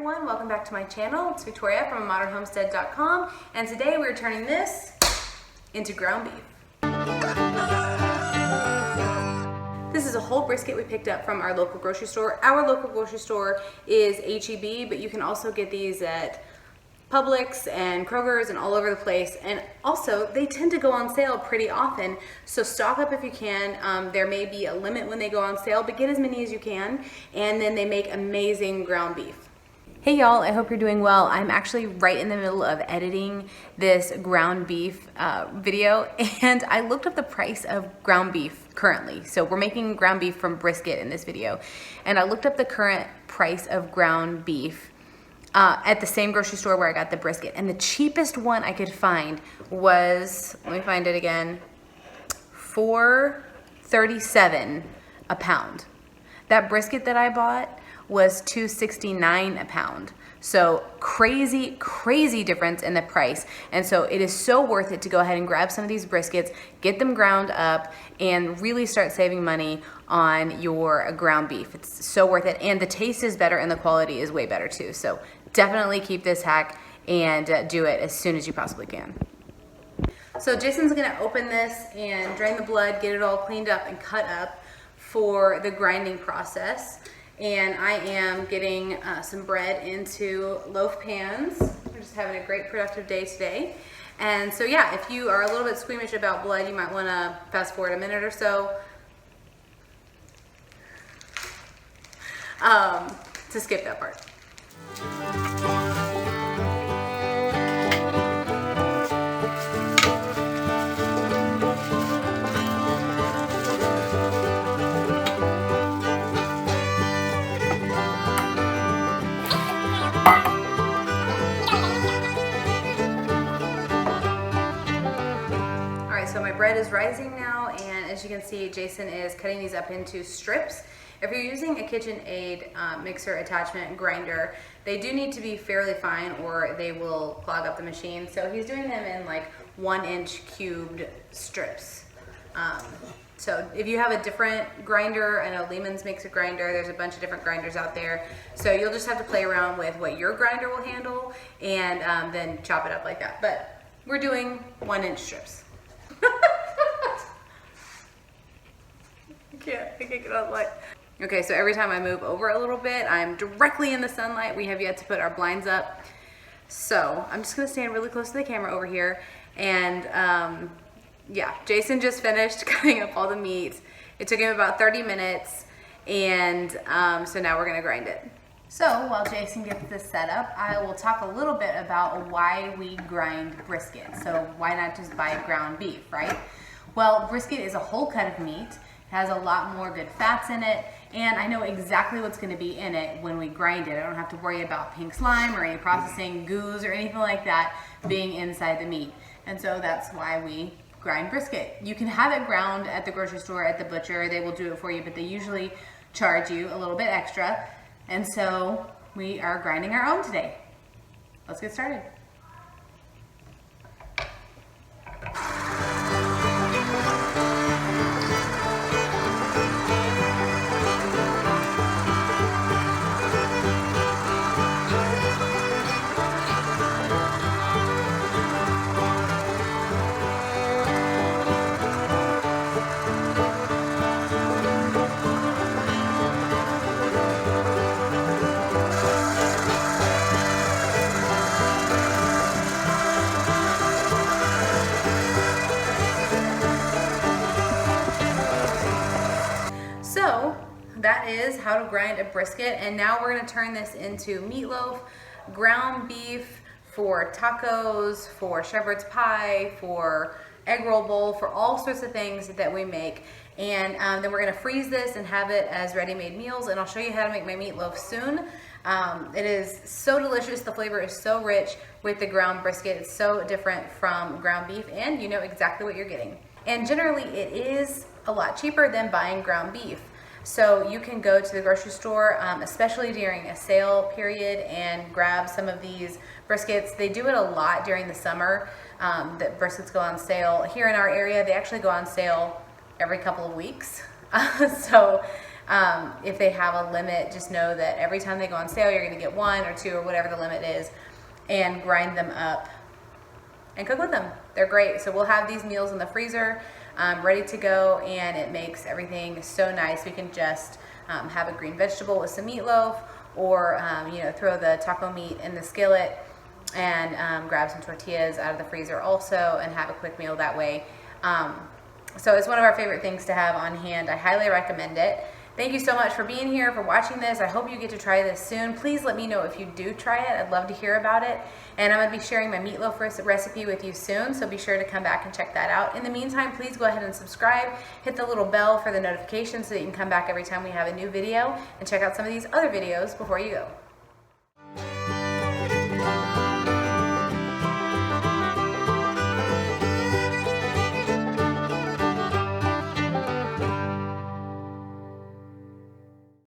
everyone, welcome back to my channel. It's Victoria from modernhomestead.com, and today we're turning this into ground beef. This is a whole brisket we picked up from our local grocery store. Our local grocery store is H-E-B, but you can also get these at Publix and Kroger's and all over the place, and also they tend to go on sale pretty often, so stock up if you can. There may be a limit when they go on sale, but get as many as you can, and then they make amazing ground beef. Hey y'all, I hope you're doing well. I'm actually right in the middle of editing this ground beef video, and I looked up the price of ground beef currently. So we're making ground beef from brisket in this video, and I looked up the current price of ground beef at the same grocery store where I got the brisket, and the cheapest one I could find was, let me find it again, $4.37 a pound. That brisket that I bought was $2.69 a pound. So crazy difference in the price. And so it is so worth it to go ahead and grab some of these briskets, get them ground up, and really start saving money on your ground beef. It's so worth it. And the taste is better and the quality is way better too. So definitely keep this hack and do it as soon as you possibly can. So Jason's gonna open this and drain the blood, get it all cleaned up and cut up for the grinding process. And I am getting some bread into loaf pans. We're just having a great productive day today. And so yeah, if you are a little bit squeamish about blood, you might wanna fast forward a minute or so to skip that part. So my bread is rising now, and as you can see, Jason is cutting these up into strips. If you're using a KitchenAid mixer attachment grinder, they do need to be fairly fine or they will clog up the machine. So he's doing them in like 1-inch cubed strips. So if you have a different grinder, I know Lehman's makes a grinder, there's a bunch of different grinders out there. So you'll just have to play around with what your grinder will handle and then chop it up like that. But we're doing 1-inch strips. I can't get out of the light. Okay, so every time I move over a little bit, I'm directly in the sunlight. We have yet to put our blinds up. So I'm just gonna stand really close to the camera over here. And yeah, Jason just finished cutting up all the meat. It took him about 30 minutes. And so now we're gonna grind it. So while Jason gets this set up, I will talk a little bit about why we grind brisket. So why not just buy ground beef, right? Well, brisket is a whole cut of meat. It has a lot more good fats in it, and I know exactly what's going to be in it when we grind it. I don't have to worry about pink slime or any processing goos or anything like that being inside the meat. And so that's why we grind brisket. You can have it ground at the grocery store, at the butcher. They will do it for you, but they usually charge you a little bit extra. And so we are grinding our own today. Let's get started. That is how to grind a brisket, and now we're going to turn this into meatloaf, ground beef, for tacos, for shepherd's pie, for egg roll bowl, for all sorts of things that we make. And then we're going to freeze this and have it as ready-made meals, and I'll show you how to make my meatloaf soon. It is so delicious. The flavor is so rich with the ground brisket. It's so different from ground beef, and you know exactly what you're getting. And generally it is a lot cheaper than buying ground beef. So you can go to the grocery store, especially during a sale period, and grab some of these briskets. They do it a lot during the summer, that briskets go on sale. Here in our area, they actually go on sale every couple of weeks. So If they have a limit, just know that every time they go on sale, you're going to get 1 or 2 or whatever the limit is, and grind them up and cook with them. They're great. So we'll have these meals in the freezer ready to go, and it makes everything so nice. We can just have a green vegetable with some meatloaf, or you know, throw the taco meat in the skillet and grab some tortillas out of the freezer also, and have a quick meal that way. So it's one of our favorite things to have on hand. I highly recommend it. Thank you so much for being here, for watching this. I hope you get to try this soon. Please let me know if you do try it. I'd love to hear about it. And I'm gonna be sharing my meatloaf recipe with you soon, so be sure to come back and check that out. In the meantime, please go ahead and subscribe. Hit the little bell for the notifications so that you can come back every time we have a new video, and check out some of these other videos before you go.